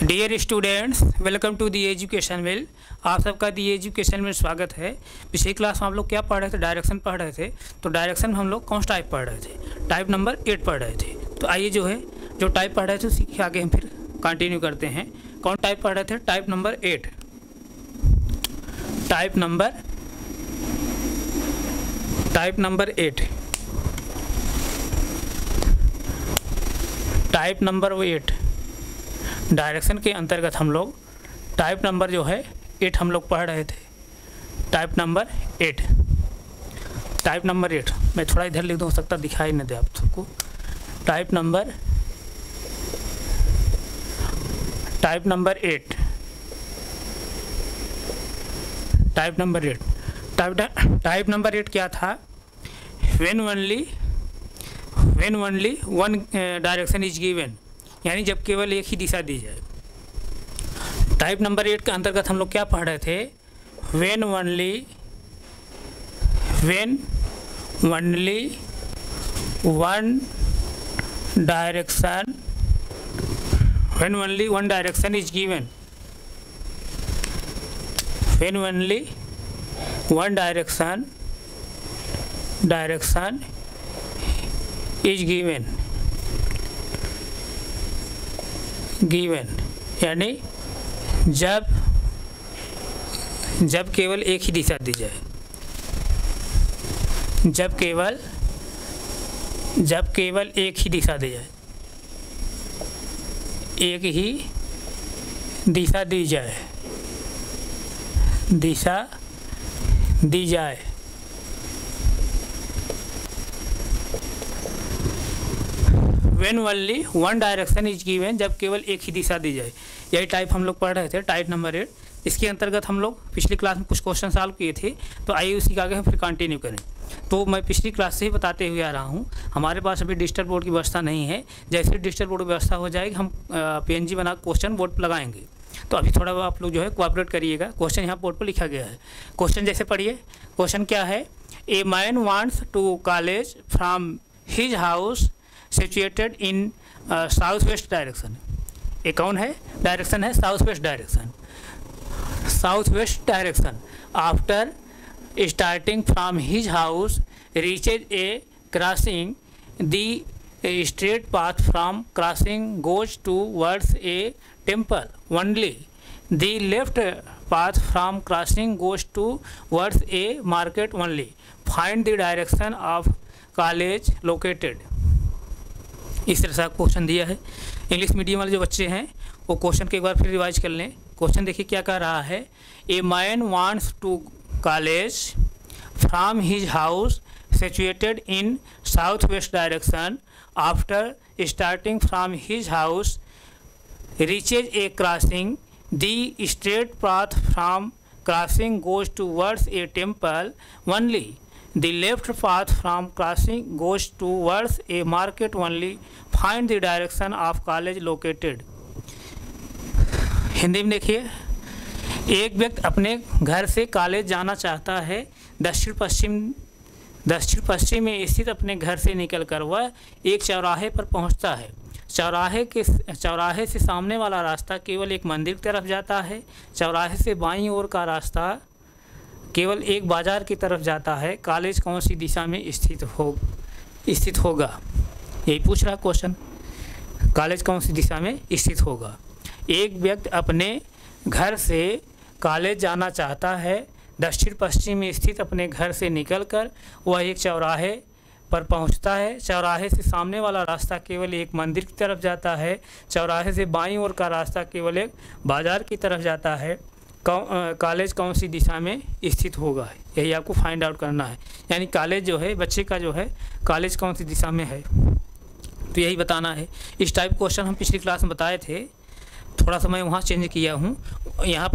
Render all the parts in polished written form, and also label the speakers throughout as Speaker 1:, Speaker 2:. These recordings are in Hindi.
Speaker 1: Dear students, welcome to the education mill. आप सबका दी एजुकेशन में स्वागत है। पिछली क्लास में हम लोग क्या पढ़ रहे थे? डायरेक्शन पढ़ रहे थे। तो डायरेक्शन में हम लोग कौन सा टाइप पढ़ रहे थे? टाइप नंबर 8 पढ़ रहे थे। तो आइए जो टाइप पढ़ रहे थे उसी के आगे हम फिर कंटिन्यू करते हैं। कौन टाइप पढ़ रहे थे? Type number 8। Type number 8। Type number 8 direction के अंतर्गत हम लोग टाइप नंबर 8 हम लोग पढ़ रहे थे। Type number 8। मैं थोड़ा इधर लिख दूँ, हो सकता दिखाई न दे आप सबको। Type number 8। टाइप नंबर 8 क्या था? when only one direction is given, यानी जब केवल एक ही दिशा दी जाए। टाइप नंबर 8 के अंतर्गत हम लोग क्या पढ़ रहे थे? when only one direction is given, when only one direction is given, यानी जब केवल एक ही दिशा दी जाए। जब केवल एक ही दिशा दी जाए, एक ही दिशा दी जाए। when only one direction is given, जब केवल एक ही दिशा दी जाए। यही टाइप हम लोग पढ़ रहे थे, टाइप नंबर 8। इसके अंतर्गत हम लोग पिछली क्लास में कुछ क्वेश्चन सॉल्व किए थे। तो आइए उसी के आगे हम फिर कंटिन्यू करें। तो मैं पिछली क्लास से ही बताते हुए आ रहा हूँ, हमारे पास अभी डिजिटल बोर्ड की व्यवस्था नहीं है। जैसे डिजिटल बोर्ड की व्यवस्था हो जाएगी, हम PNG बना क्वेश्चन बोर्ड पर लगाएंगे। तो अभी थोड़ा आप लोग कोऑपरेट करिएगा। क्वेश्चन यहाँ बोर्ड पर लिखा गया है। क्वेश्चन जैसे पढ़िए। क्वेश्चन क्या है? A man wants to college from his house situated in south west direction. ये कौन है? डायरेक्शन है south west direction. After starting from his house reaches a crossing, the straight path from crossing goes towards a temple only, the left path from crossing goes towards a market only, find the direction of college located. इस तरह से क्वेश्चन दिया है। इंग्लिश मीडियम वाले जो बच्चे हैं वो क्वेश्चन के एक बार फिर रिवाइज कर लें। क्वेश्चन देखिए क्या कह रहा है। A man wants to college from his house situated in south west direction, after starting from his house reaches a crossing, the straight path from crossing goes towards a temple only, the left path from crossing goes towards a market only, find the direction of college located। Hindi में देखिए। एक व्यक्ति अपने घर से कॉलेज जाना चाहता है। दक्षिण पश्चिम में स्थित अपने घर से निकलकर वह एक चौराहे पर पहुंचता है। चौराहे से सामने वाला रास्ता केवल एक मंदिर की तरफ जाता है। चौराहे से बाईं ओर का रास्ता केवल एक बाजार की तरफ जाता है। कॉलेज कौन सी दिशा में स्थित होगा? यही पूछ रहा क्वेश्चन। कॉलेज कौन सी दिशा में स्थित होगा? एक व्यक्ति अपने घर से कॉलेज जाना चाहता है। दक्षिण पश्चिम में स्थित अपने घर से निकलकर वह एक चौराहे पर पहुंचता है। चौराहे से सामने वाला रास्ता केवल एक मंदिर की तरफ जाता है। चौराहे से बाईं ओर का रास्ता केवल एक बाजार की तरफ जाता है। कॉलेज कौन सी दिशा में स्थित होगा? यही आपको फाइंड आउट करना है। यानी कॉलेज बच्चे का कॉलेज कौन सी दिशा में है, तो यही बताना है। इस टाइप क्वेश्चन हम पिछली क्लास में बताए थे। थोड़ा सा मैं वहाँ चेंज किया हूँ। वहाँ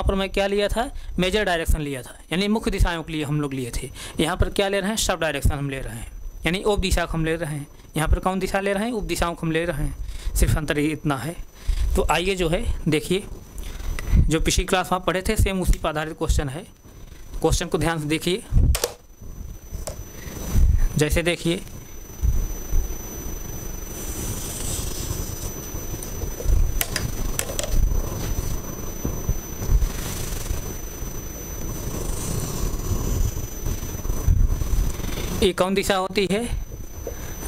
Speaker 1: पर मैं क्या लिया था? मेजर डायरेक्शन लिया था, यानी मुख्य दिशाओं के लिए हम लोग लिए थे। यहाँ पर क्या ले रहे हैं? सब डायरेक्शन हम ले रहे हैं, यानी उप दिशा को हम ले रहे हैं। यहाँ पर कौन दिशा ले रहे हैं? उप दिशाओं को हम ले रहे हैं। सिर्फ अंतर इतना है। तो आइए देखिए, जो पिछली क्लास वहाँ पढ़े थे सेम उसी पर आधारित क्वेश्चन है। क्वेश्चन को ध्यान से देखिए। जैसे देखिए ये कौन दिशा होती है?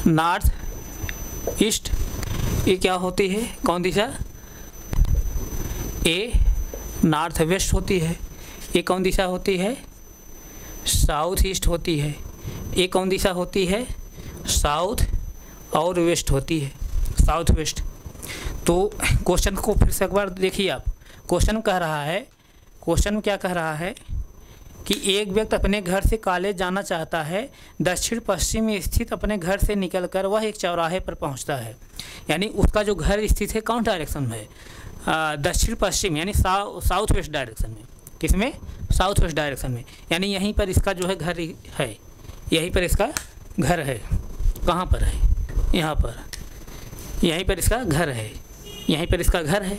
Speaker 1: North east. ये क्या होती है? कौन दिशा? ए नॉर्थ वेस्ट होती है। ये कौन दिशा होती है? साउथ ईस्ट होती है। ये कौन दिशा होती है? साउथ और वेस्ट होती है, साउथ वेस्ट। तो क्वेश्चन को फिर से एक बार देखिए आप। क्वेश्चन कह रहा है, क्वेश्चन क्या कह रहा है कि एक व्यक्ति अपने घर से कॉलेज जाना चाहता है। दक्षिण पश्चिम में स्थित अपने घर से निकलकर वह एक चौराहे पर पहुंचता है। यानी उसका जो घर स्थित है कौन डायरेक्शन में है? दक्षिण पश्चिम यानी साउथ वेस्ट डायरेक्शन में। किसमें? साउथ वेस्ट डायरेक्शन में। यानी यहीं पर इसका जो है घर है, यहीं पर इसका घर है। कहाँ पर है? यहाँ पर। यहीं पर इसका घर है, यहीं पर इसका घर है,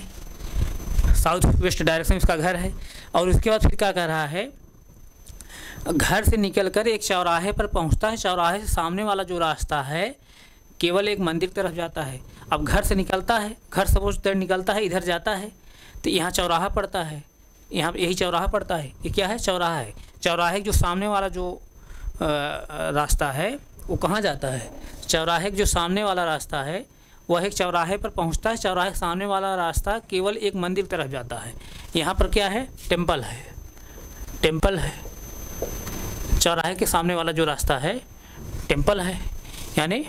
Speaker 1: साउथ वेस्ट डायरेक्शन में इसका घर है। और उसके बाद फिर क्या कर रहा है? घर से निकलकर एक चौराहे पर पहुंचता है। चौराहे से सामने वाला जो रास्ता है केवल एक मंदिर तरफ जाता है। अब घर से निकलता है, घर सपोज निकलता है, इधर जाता है तो यहाँ चौराहा पड़ता है, यहाँ यही चौराहा पड़ता है। ये क्या है? चौराहा है। चौराहे जो सामने वाला जो रास्ता है वो कहाँ जाता है? चौराहे जो सामने वाला रास्ता है वह एक चौराहे पर पहुंचता है। चौराहे के सामने वाला रास्ता केवल एक मंदिर तरफ जाता है। यहाँ पर क्या है? टेम्पल है, टेम्पल है। चौराहे के सामने वाला जो रास्ता है टेम्पल है, यानी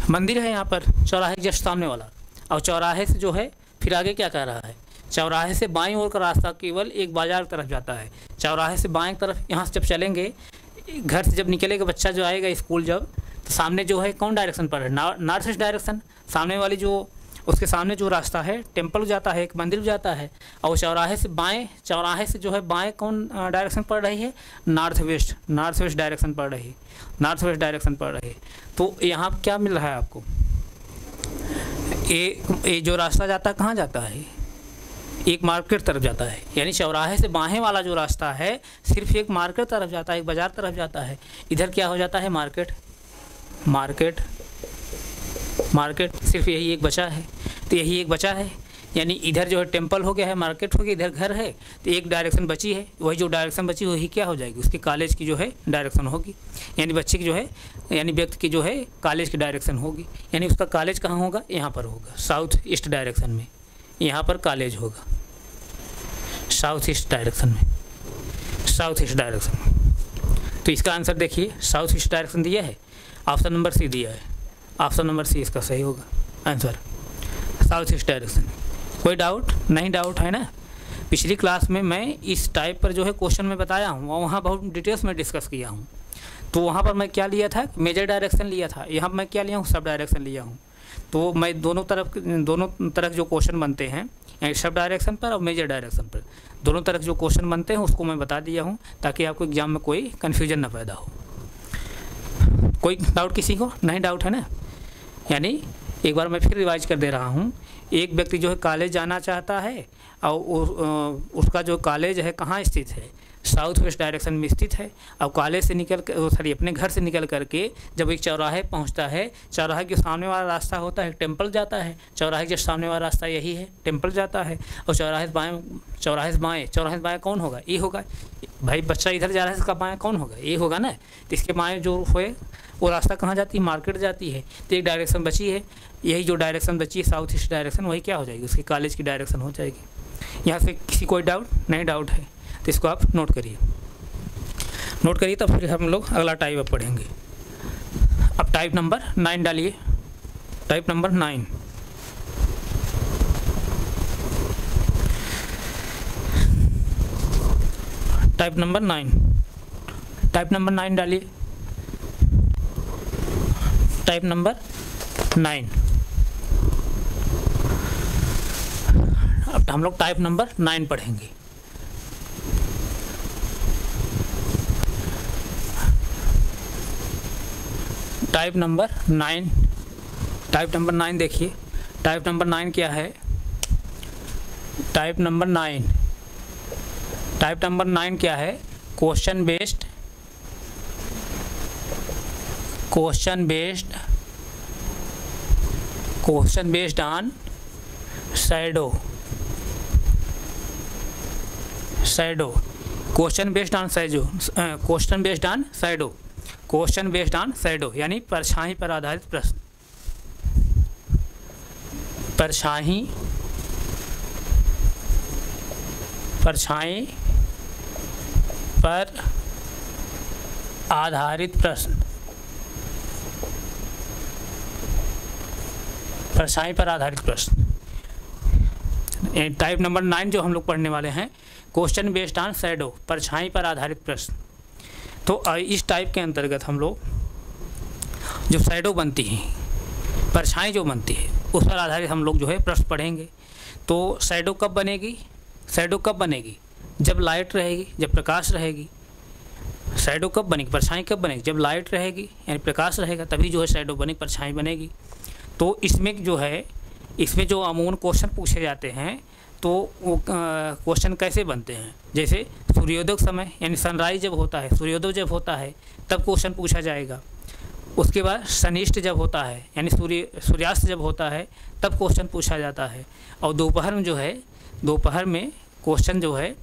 Speaker 1: मंदिर है यहाँ पर चौराहे के जस्ट सामने वाला। और चौराहे से जो है फिर आगे क्या कह रहा है? चौराहे से बाईं ओर का रास्ता केवल एक बाजार तरफ जाता है। चौराहे से बाईं तरफ यहाँ से जब चलेंगे, घर से जब निकलेगा बच्चा जो आएगा स्कूल जब, तो सामने जो है कौन डायरेक्शन पर है? North east direction. सामने वाली जो उसके सामने जो रास्ता है टेम्पल जाता है, एक मंदिर जाता है। और चौराहे से बाएं, चौराहे से जो है बाएं कौन डायरेक्शन पड़ रही है? North west, north west direction पड़ रही है, नॉर्थ वेस्ट डायरेक्शन पड़ रही है। तो यहाँ क्या मिल रहा है आपको? ये जो रास्ता जाता है कहाँ जाता है? एक मार्केट तरफ जाता है। यानी चौराहे से बाएं वाला जो रास्ता है सिर्फ एक मार्केट तरफ जाता है, एक बाजार तरफ जाता है। इधर क्या हो जाता है? Market, market, market. सिर्फ यही एक बचा है, तो यही एक बचा है। यानी इधर जो है टेम्पल हो गया है, मार्केट हो गया, इधर घर है, तो एक डायरेक्शन बची है। वही जो डायरेक्शन बची वही क्या हो जाएगी? उसकी कॉलेज की जो है डायरेक्शन होगी। यानी बच्चे की जो है, यानी व्यक्ति की जो है कॉलेज की डायरेक्शन होगी। यानी उसका कॉलेज कहाँ होगा? यहाँ पर होगा, साउथ ईस्ट डायरेक्शन में। यहाँ पर कॉलेज होगा साउथ ईस्ट डायरेक्शन में, साउथ ईस्ट डायरेक्शन में। तो इसका आंसर देखिए, साउथ ईस्ट डायरेक्शन दिया है, ऑप्शन नंबर सी दिया है। ऑप्शन नंबर सी इसका सही होगा आंसर, साउथ ईस्ट डायरेक्शन। कोई डाउट नहीं? डाउट है ना? पिछली क्लास में मैं इस टाइप पर जो है क्वेश्चन में बताया हूँ, वहाँ बहुत डिटेल्स में डिस्कस किया हूँ। तो वहाँ पर मैं क्या लिया था? मेजर डायरेक्शन लिया था। यहाँ मैं क्या लिया हूँ? सब डायरेक्शन लिया हूँ। तो मैं दोनों तरफ जो क्वेश्चन बनते हैं, यानी सब डायरेक्शन पर और मेजर डायरेक्शन पर, दोनों तरफ जो क्वेश्चन बनते हैं उसको मैं बता दिया हूँ, ताकि आपको एग्जाम में कोई कन्फ्यूजन ना पैदा हो। कोई डाउट किसी को? नहीं डाउट है ना? यानी एक बार मैं फिर रिवाइज कर दे रहा हूँ। एक व्यक्ति जो है कॉलेज जाना चाहता है और उसका जो कॉलेज है कहाँ स्थित है? साउथ वेस्ट डायरेक्शन में स्थित है। और कॉलेज से निकल कर अपने घर से निकल करके जब एक चौराहे पहुंचता है, चौराहे के सामने वाला रास्ता होता है टेम्पल जाता है। चौराहे के सामने वाला रास्ता यही है, टेम्पल जाता है। और चौराहे से बाएँ कौन होगा? ये होगा। भाई बच्चा इधर जा रहा है, इसका बाएँ कौन होगा? ये होगा ना। तो इसके बाएँ जो है वो रास्ता कहाँ जाती है? मार्केट जाती है। तो एक डायरेक्शन बची है, यही जो डायरेक्शन बची है साउथ ईस्ट डायरेक्शन, वही क्या हो जाएगी? उसकी कॉलेज की डायरेक्शन हो जाएगी। यहाँ से किसी कोई डाउट नहीं? डाउट है तो इसको आप नोट करिए, नोट करिए। तब फिर हम लोग अगला टाइप अब पढ़ेंगे। अब टाइप नंबर 9 डालिए, type number 9। Type number 9, type number 9 डालिए, टाइप नंबर 9। अब हम लोग टाइप नंबर 9 पढ़ेंगे। टाइप नंबर 9, टाइप नंबर 9 देखिए, टाइप नंबर 9 क्या है? टाइप नंबर 9, टाइप नंबर 9 क्या है? Question based, question based on shadow question based on shadow, question based on shadow, question based on shadow यानी परछाई पर आधारित प्रश्न, परछाई पर आधारित प्रश्न, परछाई पर आधारित प्रश्न। टाइप नंबर 9 जो हम लोग पढ़ने वाले हैं, क्वेश्चन बेस्ड ऑन शैडो, परछाई पर आधारित प्रश्न। तो इस टाइप के अंतर्गत हम लोग जो शैडो बनती है, परछाई जो बनती है, उस पर आधारित हम लोग जो है प्रश्न पढ़ेंगे। तो शैडो कब बनेगी? शैडो कब बनेगी? जब लाइट रहेगी, जब प्रकाश रहेगी। शैडो कब बनेगी? परछाई कब बनेगी? जब लाइट रहेगी यानी प्रकाश रहेगा, तभी जो है शैडो बनेगी, परछाई बनेगी। तो इसमें जो है, इसमें जो अमूमन क्वेश्चन पूछे जाते हैं तो वो क्वेश्चन कैसे बनते हैं? जैसे सूर्योदय समय यानी सनराइज जब होता है, सूर्योदय जब होता है तब क्वेश्चन पूछा जाएगा। उसके बाद सनिष्ठ जब होता है यानी सूर्यास्त जब होता है तब क्वेश्चन पूछा जाता है। और दोपहर में जो है, दोपहर में क्वेश्चन जो है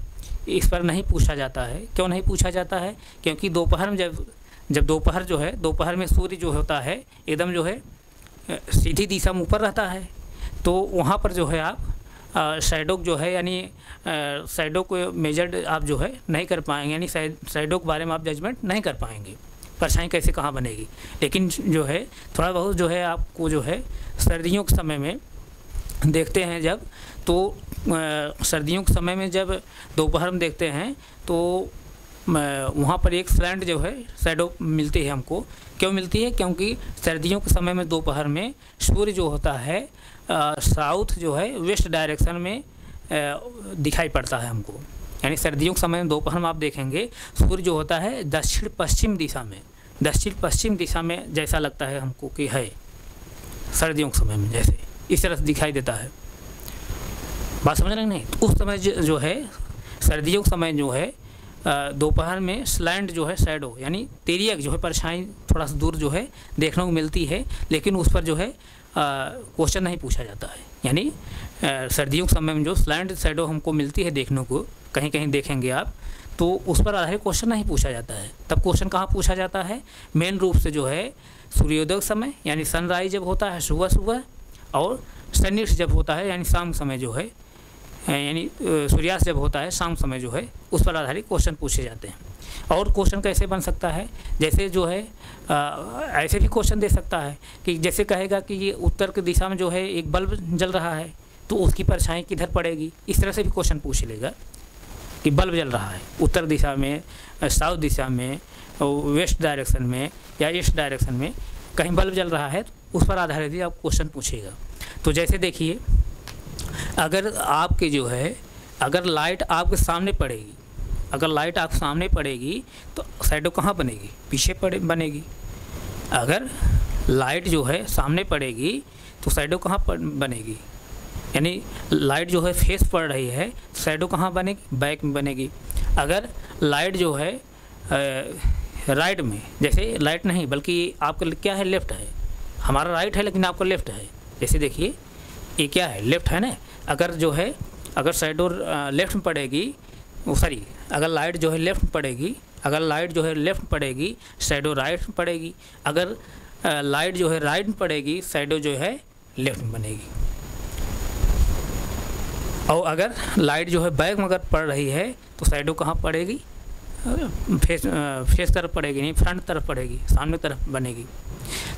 Speaker 1: इस पर नहीं पूछा जाता है। क्यों नहीं पूछा जाता है? क्योंकि दोपहर में जब दोपहर जो है, दोपहर में सूर्य जो होता है एकदम जो है सीधी दिशा में ऊपर रहता है, तो वहाँ पर जो है आप शैडो जो है यानी शैडो को मेजर्ड आप जो है नहीं कर पाएंगे, यानी शैडो के बारे में आप जजमेंट नहीं कर पाएंगे, परछाई कैसे कहाँ बनेगी। लेकिन जो है थोड़ा बहुत जो है आपको जो है सर्दियों के समय में देखते हैं जब, तो सर्दियों के समय में जब दोपहर में देखते हैं तो वहाँ पर एक स्लैंट जो है शैडो मिलती है हमको। क्यों मिलती है? क्योंकि सर्दियों के समय में दोपहर में सूर्य जो होता है साउथ जो है वेस्ट डायरेक्शन में दिखाई पड़ता है हमको। यानी सर्दियों के समय में दोपहर में आप देखेंगे सूर्य जो होता है दक्षिण पश्चिम दिशा में, दक्षिण पश्चिम दिशा में जैसा लगता है हमको कि है सर्दियों के समय में, जैसे इस तरह से दिखाई देता है। बात समझ रहे नहीं? तो उस समय जो है सर्दियों के समय जो है दोपहर में स्लैंट जो है शैडो यानी तिर्यक जो है परछाई थोड़ा सा दूर जो है देखने को मिलती है, लेकिन उस पर जो है क्वेश्चन नहीं पूछा जाता है। यानी सर्दियों के समय में जो स्लैंट शैडो हमको मिलती है देखने को, कहीं कहीं देखेंगे आप, तो उस पर आधारित क्वेश्चन नहीं पूछा जाता है। तब क्वेश्चन कहाँ पूछा जाता है? मेन रूप से जो है सूर्योदय समय यानी सनराइज जब होता है सुबह सुबह, और सनिष्ठ जब होता है यानी शाम समय जो है, यानी सूर्यास्त जब होता है शाम समय जो है, उस पर आधारित क्वेश्चन पूछे जाते हैं। और क्वेश्चन कैसे बन सकता है? जैसे जो है ऐसे भी क्वेश्चन दे सकता है कि जैसे कहेगा कि ये उत्तर की दिशा में जो है एक बल्ब जल रहा है तो उसकी परछाई किधर पड़ेगी, इस तरह से भी क्वेश्चन पूछ लेगा कि बल्ब जल रहा है उत्तर दिशा में, साउथ दिशा में, वेस्ट डायरेक्शन में या ईस्ट डायरेक्शन में कहीं बल्ब जल रहा है, तो उस पर आधारित भी आप क्वेश्चन पूछेगा। तो जैसे देखिए, अगर आपके जो है, अगर लाइट आपके सामने पड़ेगी, अगर लाइट आपके सामने पड़ेगी तो शैडो कहाँ बनेगी? पीछे बनेगी। अगर लाइट जो है सामने पड़ेगी तो शैडो कहाँ बनेगी? यानी लाइट जो है फेस पड़ रही है, शैडो कहाँ बनेगी? बैक में बनेगी। अगर लाइट जो है राइट में, जैसे लाइट नहीं बल्कि आपका क्या है, लेफ्ट है, हमारा राइट है लेकिन आपका लेफ्ट है, जैसे देखिए ये क्या है, लेफ्ट है ना। अगर जो है, अगर शैडो लेफ्ट में पड़ेगी, सॉरी, अगर लाइट जो है लेफ्ट में पड़ेगी, अगर लाइट जो है लेफ्ट में पड़ेगी शैडो राइट में पड़ेगी। अगर लाइट जो है राइट में पड़ेगी शैडो जो है लेफ्ट में बनेगी। और अगर लाइट जो है बैक में अगर पड़ रही है तो शैडो कहाँ पड़ेगी? फेस तरफ पड़ेगी, नहीं फ्रंट तरफ पड़ेगी, सामने तरफ बनेगी।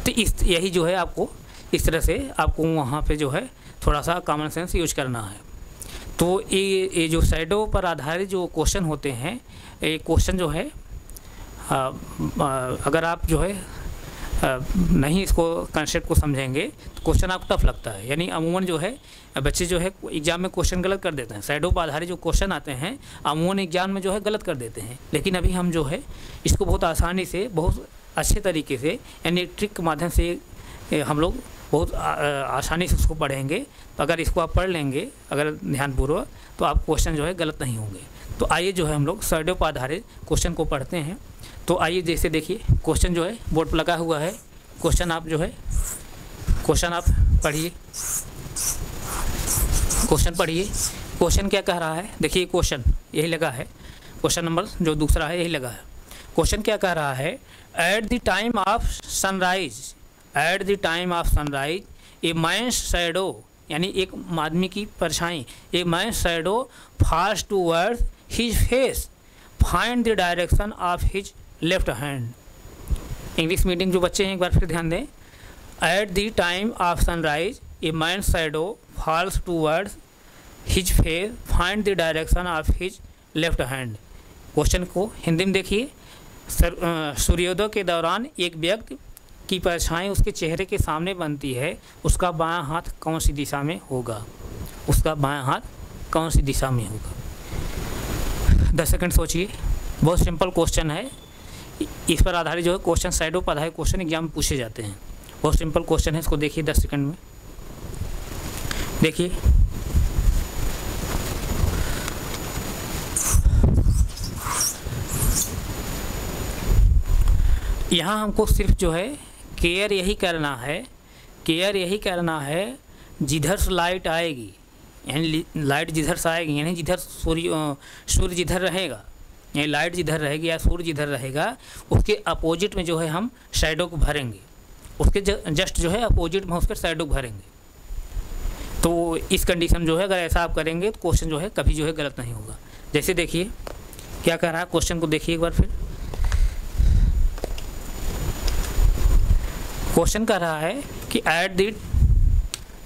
Speaker 1: तो यही जो है आपको इस तरह से आपको वहाँ पे जो है थोड़ा सा कॉमन सेंस यूज करना है। तो ये जो शैडो पर आधारित जो क्वेश्चन होते हैं, ये क्वेश्चन जो है अगर आप जो है नहीं इसको कंसेप्ट को समझेंगे तो क्वेश्चन आपको टफ लगता है। यानी अमूमन जो है बच्चे जो है एग्जाम में क्वेश्चन गलत कर देते हैं। शैडो पर आधारित जो क्वेश्चन आते हैं अमूमन एग्जाम में जो है गलत कर देते हैं। लेकिन अभी हम जो है इसको बहुत आसानी से, बहुत अच्छे तरीके से, यानी ट्रिक के माध्यम से हम लोग बहुत आसानी से उसको पढ़ेंगे। तो अगर इसको आप पढ़ लेंगे अगर ध्यानपूर्वक, तो आप क्वेश्चन जो है गलत नहीं होंगे। तो आइए जो है हम लोग शैडो पर आधारित क्वेश्चन को पढ़ते हैं। तो आइए जैसे देखिए, क्वेश्चन जो है बोर्ड पर लगा हुआ है, क्वेश्चन आप जो है क्वेश्चन आप पढ़िए, क्वेश्चन पढ़िए। क्वेश्चन क्या कह रहा है? देखिए क्वेश्चन यही लगा है, क्वेश्चन नंबर जो दूसरा है यही लगा है। क्वेश्चन क्या कह रहा है, at the time of sunrise, at the time of sunrise a man shadow, यानी एक आदमी की परछाई, a man shadow fast towards his face, find the direction of his left hand. English medium जो बच्चे हैं एक बार फिर ध्यान दें। At the time of sunrise a man shadow falls towards his face, find the direction of his left hand. Question को हिंदी में देखिए। सूर्योदय के दौरान एक व्यक्ति की परछाई उसके चेहरे के सामने बनती है, उसका बायां हाथ कौन सी दिशा में होगा, उसका बायां हाथ कौन सी दिशा में होगा। 10 सेकंड सोचिए। बहुत सिंपल क्वेश्चन है, इस पर आधारित जो है क्वेश्चन, शैडो पर आधारित क्वेश्चन एग्जाम में पूछे जाते हैं। बहुत सिंपल क्वेश्चन है, इसको देखिए 10 सेकंड में। देखिए यहाँ हमको सिर्फ जो है केयर यही करना है, केयर यही करना है जिधर से लाइट आएगी, यानी लाइट जिधर से आएगी, यानी जिधर सूर्य जिधर रहेगा, यानी लाइट जिधर रहेगी या सूर्य जिधर रहेगा उसके अपोजिट में जो है हम शैडो को भरेंगे, उसके जस्ट जो है अपोजिट में उसके शैडो को भरेंगे। तो इस कंडीशन जो है अगर ऐसा आप करेंगे तो क्वेश्चन जो है कभी जो है गलत नहीं होगा। जैसे देखिए क्या कह रहा है, क्वेश्चन को देखिए एक बार फिर। क्वेश्चन कह रहा है कि at the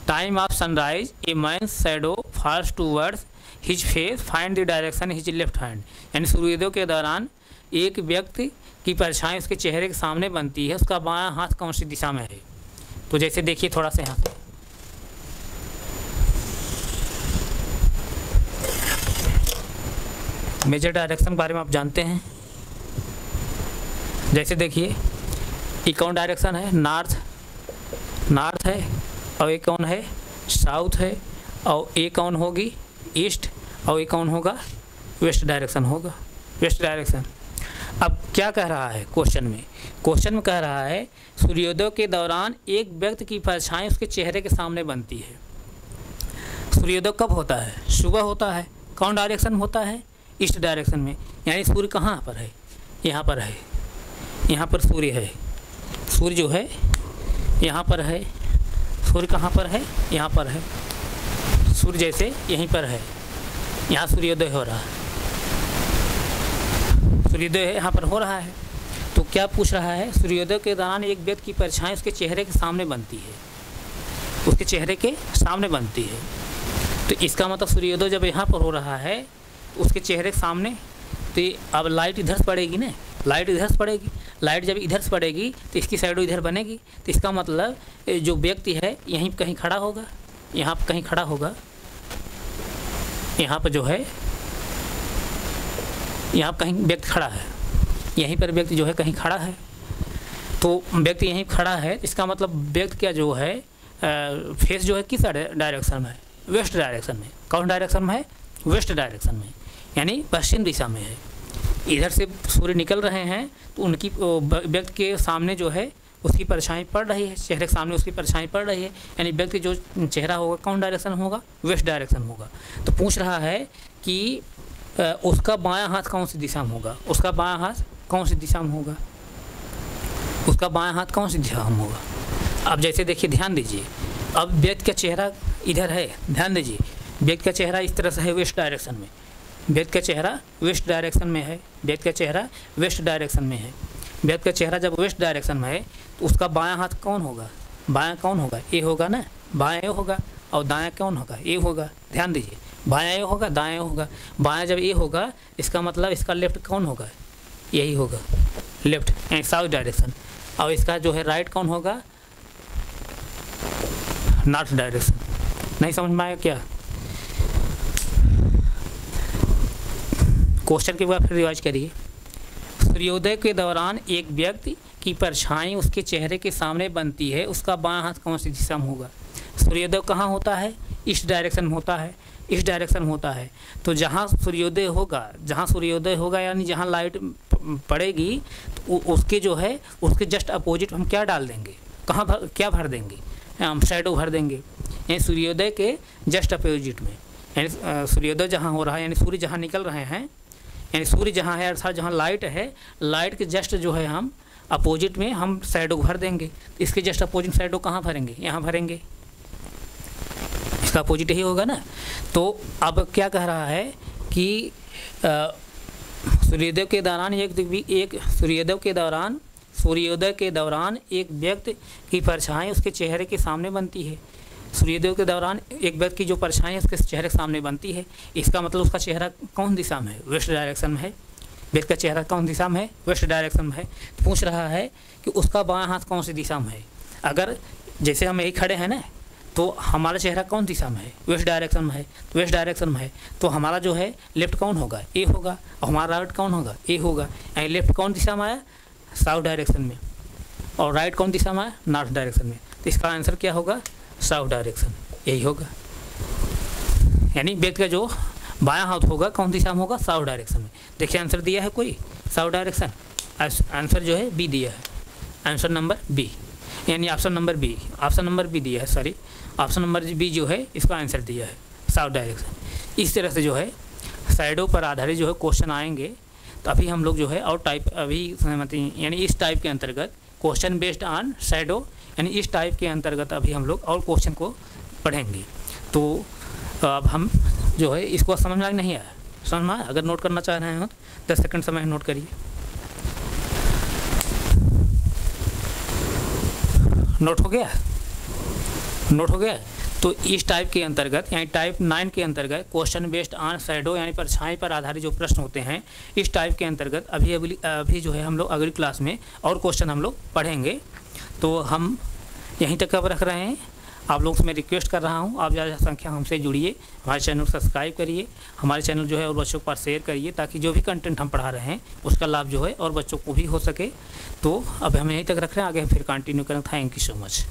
Speaker 1: time of sunrise a man shadow falls towards his face, find the direction his left hand, यानी सूर्योदय के दौरान एक व्यक्ति की परछाई उसके चेहरे के सामने बनती है, उसका बायां हाथ कौन सी दिशा में है। तो जैसे देखिए थोड़ा सा यहाँ से मेजर डायरेक्शन के बारे में आप जानते हैं। जैसे देखिए एक कौन डायरेक्शन है, नॉर्थ है, और एक कौन है साउथ है, और एक कौन होगी ईस्ट, और एक कौन होगा वेस्ट डायरेक्शन होगा, वेस्ट डायरेक्शन। अब क्या कह रहा है क्वेश्चन में कह रहा है सूर्योदय के दौरान एक व्यक्ति की परछाई उसके चेहरे के सामने बनती है। सूर्योदय कब होता है, सुबह होता है। कौन डायरेक्शन होता है, ईस्ट डायरेक्शन में, यानी सूर्य कहाँ पर है, यहाँ पर है, यहाँ पर सूर्य है, सूर्य जो है यहाँ पर है, सूर्य कहाँ पर है, यहाँ पर है, सूर्य जैसे यहीं पर है, यहाँ सूर्योदय हो रहा है, सूर्योदय यहाँ पर हो रहा है। तो क्या पूछ रहा है, सूर्योदय के दौरान एक व्यक्ति की परछाई उसके चेहरे के सामने बनती है, उसके चेहरे के सामने बनती है। तो इसका मतलब सूर्योदय जब यहाँ पर हो रहा है उसके चेहरे के सामने, तो अब लाइट इधर से पड़ेगी ना, लाइट इधर से पड़ेगी, लाइट जब इधर से पड़ेगी तो इसकी शैडो इधर बनेगी। तो इसका मतलब जो व्यक्ति है यहीं कहीं खड़ा होगा, यहाँ पर कहीं खड़ा होगा, यहाँ पर जो है यहाँ पर कहीं व्यक्ति खड़ा है, यहीं पर व्यक्ति जो है कहीं खड़ा है। तो व्यक्ति यहीं खड़ा है, इसका मतलब व्यक्ति क्या जो है फेस जो है किस डायरेक्शन में है, वेस्ट डायरेक्शन में। कौन डायरेक्शन में है, वेस्ट डायरेक्शन में, यानी पश्चिम दिशा में है। इधर से सूर्य निकल रहे हैं तो उनकी व्यक्ति के सामने जो है उसकी परछाई पड़ रही है, चेहरे के सामने उसकी परछाई पड़ रही है, यानी व्यक्ति जो चेहरा होगा कौन डायरेक्शन होगा, वेस्ट डायरेक्शन होगा। तो पूछ रहा है कि उसका बायां हाथ कौन सी दिशा में होगा, उसका बायां हाथ कौन सी दिशा में होगा, उसका बायां हाथ कौन सी दिशा में होगा। अब जैसे देखिए ध्यान दीजिए, अब व्यक्ति का चेहरा इधर है, ध्यान दीजिए, व्यक्ति का चेहरा इस तरह से है वेस्ट डायरेक्शन में, व्यक्ति का चेहरा वेस्ट डायरेक्शन में है, व्यक्ति का चेहरा वेस्ट डायरेक्शन में है। व्यक्ति का चेहरा जब वेस्ट डायरेक्शन में है तो उसका बायां हाथ कौन होगा, बायां कौन होगा, ए होगा ना, बायां ए होगा, और दायां कौन होगा, ए होगा। ध्यान दीजिए, बायां ए होगा, दायां होगा। बायां जब ए होगा इसका मतलब इसका लेफ्ट कौन होगा, यही होगा लेफ्ट, यानी साउथ डायरेक्शन। और इसका जो है राइट कौन होगा, नॉर्थ डायरेक्शन। नहीं समझ में आया क्या? क्वेश्चन के बाद फिर रिवाइज करिए। सूर्योदय के दौरान एक व्यक्ति की परछाई उसके चेहरे के सामने बनती है, उसका बायां हाथ कौन सी दिशा में होगा। सूर्योदय कहाँ होता है, ईस्ट डायरेक्शन में होता है, ईस्ट डायरेक्शन में होता है। तो जहाँ सूर्योदय होगा यानी जहाँ लाइट पड़ेगी तो उसके जो है उसके जस्ट अपोजिट हम क्या डाल देंगे, क्या भर देंगे, हम शैडो भर देंगे, यानी सूर्योदय के जस्ट अपोजिट में। यानी सूर्योदय जहाँ हो रहा है, यानी सूर्य जहाँ निकल रहे हैं, यानी सूर्य जहाँ है अर्थात जहाँ लाइट है, लाइट के जस्ट जो है हम अपोजिट में हम शैडो भर देंगे। इसके जस्ट अपोजिट शैडो कहाँ भरेंगे, यहाँ भरेंगे, इसका अपोजिट ही होगा ना। तो अब क्या कह रहा है कि सूर्योदय के दौरान सूर्योदय के दौरान एक व्यक्ति की परछाई उसके चेहरे के सामने बनती है। सूर्योदय के दौरान एक व्यक्ति की जो परछाई उसके चेहरे के सामने बनती है, इसका मतलब उसका चेहरा कौन दिशा में है, वेस्ट डायरेक्शन में है। व्यक्ति का चेहरा कौन दिशा में है, वेस्ट डायरेक्शन में है। तो पूछ रहा है कि उसका बायां हाथ कौन सी दिशा में है। अगर जैसे हम यही खड़े हैं ना, तो हमारा चेहरा कौन दिशा में है, वेस्ट डायरेक्शन में है। तो वेस्ट डायरेक्शन में है तो हमारा जो है लेफ्ट कौन होगा, ए होगा, और हमारा राइट कौन होगा, ए होगा। यानी लेफ्ट कौन दिशा में आया, साउथ डायरेक्शन में, और राइट कौन दिशा में आया, नॉर्थ डायरेक्शन में। तो इसका आंसर क्या होगा, साउथ डायरेक्शन, यही होगा। यानी व्यक्ति का जो बायां हाथ होगा कौन दिशा में होगा, साउथ डायरेक्शन में। देखिए आंसर दिया है कोई, साउथ डायरेक्शन। आंसर जो है बी दिया है, आंसर नंबर बी, यानी ऑप्शन नंबर बी दिया है, सॉरी ऑप्शन नंबर बी जो है इसका आंसर दिया है, साउथ डायरेक्शन। इस तरह से जो है शैडो पर आधारित जो है क्वेश्चन आएंगे। तो अभी हम लोग जो है और टाइप यानी इस टाइप के अंतर्गत क्वेश्चन बेस्ड ऑन शैडो, यानी इस टाइप के अंतर्गत अभी हम लोग और क्वेश्चन को पढ़ेंगे। तो अब हम जो है इसको समझ में नहीं आया, समझ में आया? अगर नोट करना चाह रहे हो 10 सेकंड समय नोट करिए। नोट हो गया। तो इस टाइप के अंतर्गत यानी टाइप 9 के अंतर्गत क्वेश्चन बेस्ड ऑन शैडो यानी परछाई पर आधारित जो प्रश्न होते हैं, इस टाइप के अंतर्गत अभी जो है हम लोग अगली क्लास में और क्वेश्चन हम लोग पढ़ेंगे। तो हम यहीं तक अब रख रहे हैं। आप लोगों से मैं रिक्वेस्ट कर रहा हूं, आप ज़्यादा संख्या हमसे जुड़िए, हमारे चैनल को सब्सक्राइब करिए, हमारे चैनल जो है और बच्चों के पास शेयर करिए, ताकि जो भी कंटेंट हम पढ़ा रहे हैं उसका लाभ जो है और बच्चों को भी हो सके। तो अब हम यहीं तक रख रहे हैं, आगे हम फिर कंटिन्यू करें। Thank you so much.